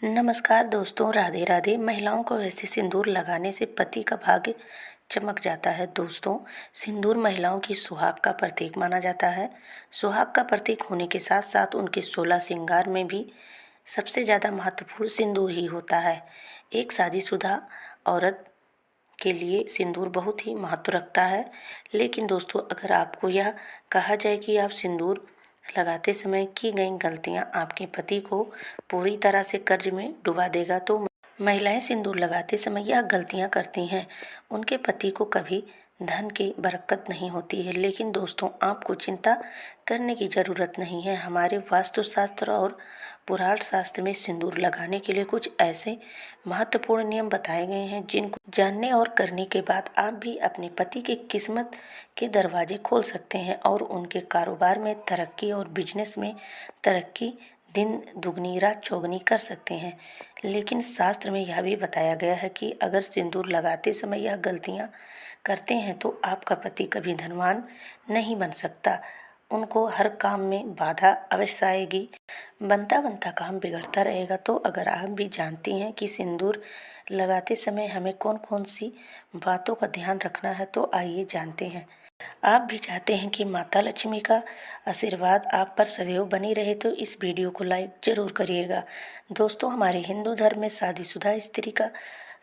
नमस्कार दोस्तों, राधे राधे। महिलाओं को वैसे सिंदूर लगाने से पति का भाग्य चमक जाता है। दोस्तों, सिंदूर महिलाओं की सुहाग का प्रतीक माना जाता है। सुहाग का प्रतीक होने के साथ साथ उनके 16 श्रृंगार में भी सबसे ज़्यादा महत्वपूर्ण सिंदूर ही होता है। एक शादीशुदा औरत के लिए सिंदूर बहुत ही महत्व रखता है। लेकिन दोस्तों, अगर आपको यह कहा जाए कि आप सिंदूर लगाते समय की गई गलतियां आपके पति को पूरी तरह से कर्ज में डुबा देगा, तो महिलाएं सिंदूर लगाते समय यह गलतियां करती हैं। उनके पति को कभी धन की बरकत नहीं होती है। लेकिन दोस्तों, आपको चिंता करने की ज़रूरत नहीं है। हमारे वास्तुशास्त्र और पुराण शास्त्र में सिंदूर लगाने के लिए कुछ ऐसे महत्वपूर्ण नियम बताए गए हैं जिनको जानने और करने के बाद आप भी अपने पति की किस्मत के दरवाजे खोल सकते हैं और उनके कारोबार में तरक्की और बिजनेस में तरक्की दिन दुगनी रात चौगनी कर सकते हैं। लेकिन शास्त्र में यह भी बताया गया है कि अगर सिंदूर लगाते समय यह गलतियां करते हैं तो आपका पति कभी धनवान नहीं बन सकता। उनको हर काम में बाधा अवश्य आएगी, बनता बनता काम बिगड़ता रहेगा। तो अगर आप भी जानती हैं कि सिंदूर लगाते समय हमें कौन कौन सी बातों का ध्यान रखना है, तो आइए जानते हैं। आप भी चाहते हैं कि माता लक्ष्मी का आशीर्वाद आप पर सदैव बनी रहे, तो इस वीडियो को लाइक जरूर करिएगा। दोस्तों, हमारे हिंदू धर्म में शादीशुदा स्त्री का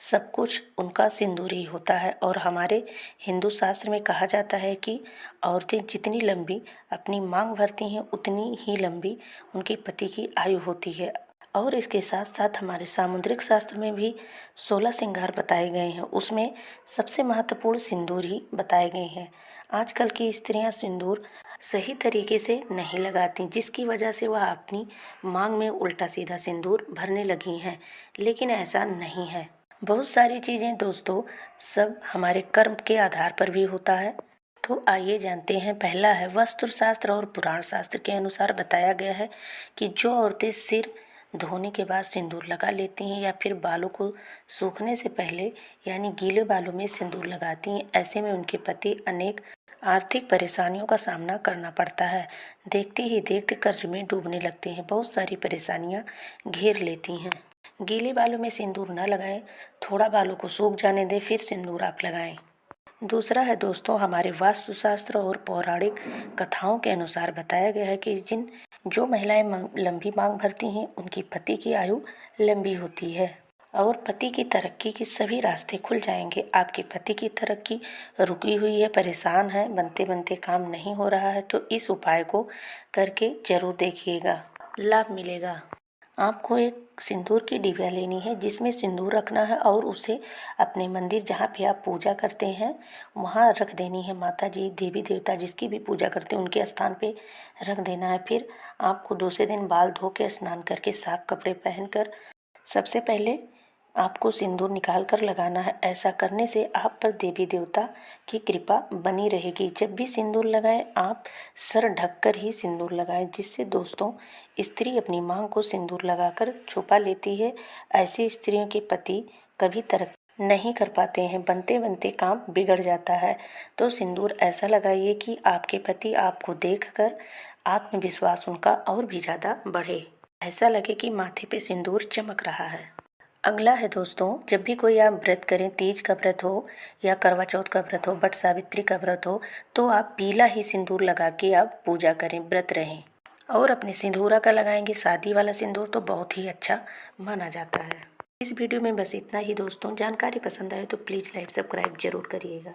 सब कुछ उनका सिंदूर ही होता है और हमारे हिंदू शास्त्र में कहा जाता है कि औरतें जितनी लंबी अपनी मांग भरती हैं उतनी ही लंबी उनके पति की आयु होती है। और इसके साथ साथ हमारे सामुद्रिक शास्त्र में भी 16 श्रृंगार बताए गए हैं। उसमें सबसे महत्वपूर्ण सिंदूर ही बताए गए हैं। आजकल की स्त्रियां सिंदूर सही तरीके से नहीं लगाती, जिसकी वजह से वह अपनी मांग में उल्टा सीधा सिंदूर भरने लगी हैं। लेकिन ऐसा नहीं है। बहुत सारी चीज़ें दोस्तों सब हमारे कर्म के आधार पर भी होता है। तो आइए जानते हैं। पहला है, वास्तुशास्त्र और पुराण शास्त्र के अनुसार बताया गया है कि जो औरतें सिर धोने के बाद सिंदूर लगा लेती हैं या फिर बालों को सूखने से पहले यानी गीले बालों में सिंदूर लगाती हैं, ऐसे में उनके पति अनेक आर्थिक परेशानियों का सामना करना पड़ता है। देखते ही देखते कर्ज में डूबने लगते हैं। बहुत सारी परेशानियां घेर लेती हैं। गीले बालों में सिंदूर न लगाएं, थोड़ा बालों को सूख जाने दें, फिर सिंदूर आप लगाएं। दूसरा है दोस्तों, हमारे वास्तुशास्त्र और पौराणिक कथाओं के अनुसार बताया गया है कि जो महिलाएं लंबी मांग भरती हैं उनकी पति की आयु लंबी होती है और पति की तरक्की के सभी रास्ते खुल जाएंगे। आपके पति की तरक्की रुकी हुई है, परेशान है, बनते बनते काम नहीं हो रहा है, तो इस उपाय को करके जरूर देखिएगा, लाभ मिलेगा। आपको एक सिंदूर की डिबिया लेनी है जिसमें सिंदूर रखना है और उसे अपने मंदिर जहाँ पे आप पूजा करते हैं वहाँ रख देनी है। माता जी, देवी देवता जिसकी भी पूजा करते हैं उनके स्थान पे रख देना है। फिर आपको दूसरे दिन बाल धो के स्नान करके साफ कपड़े पहनकर सबसे पहले आपको सिंदूर निकाल कर लगाना है। ऐसा करने से आप पर देवी देवता की कृपा बनी रहेगी। जब भी सिंदूर लगाएं आप सर ढककर ही सिंदूर लगाएं, जिससे दोस्तों स्त्री अपनी मांग को सिंदूर लगाकर छुपा लेती है। ऐसी स्त्रियों के पति कभी तरक्की नहीं कर पाते हैं, बनते बनते काम बिगड़ जाता है। तो सिंदूर ऐसा लगाइए कि आपके पति आपको देखकर आत्मविश्वास उनका और भी ज़्यादा बढ़े, ऐसा लगे कि माथे पे सिंदूर चमक रहा है। अगला है दोस्तों, जब भी कोई आप व्रत करें, तीज का व्रत हो या करवा चौथ का व्रत हो, बट सावित्री का व्रत हो, तो आप पीला ही सिंदूर लगा के आप पूजा करें, व्रत रहें। और अपने सिंदूरा का लगाएंगे शादी वाला सिंदूर तो बहुत ही अच्छा माना जाता है। इस वीडियो में बस इतना ही दोस्तों। जानकारी पसंद आए तो प्लीज़ लाइक सब्सक्राइब जरूर करिएगा।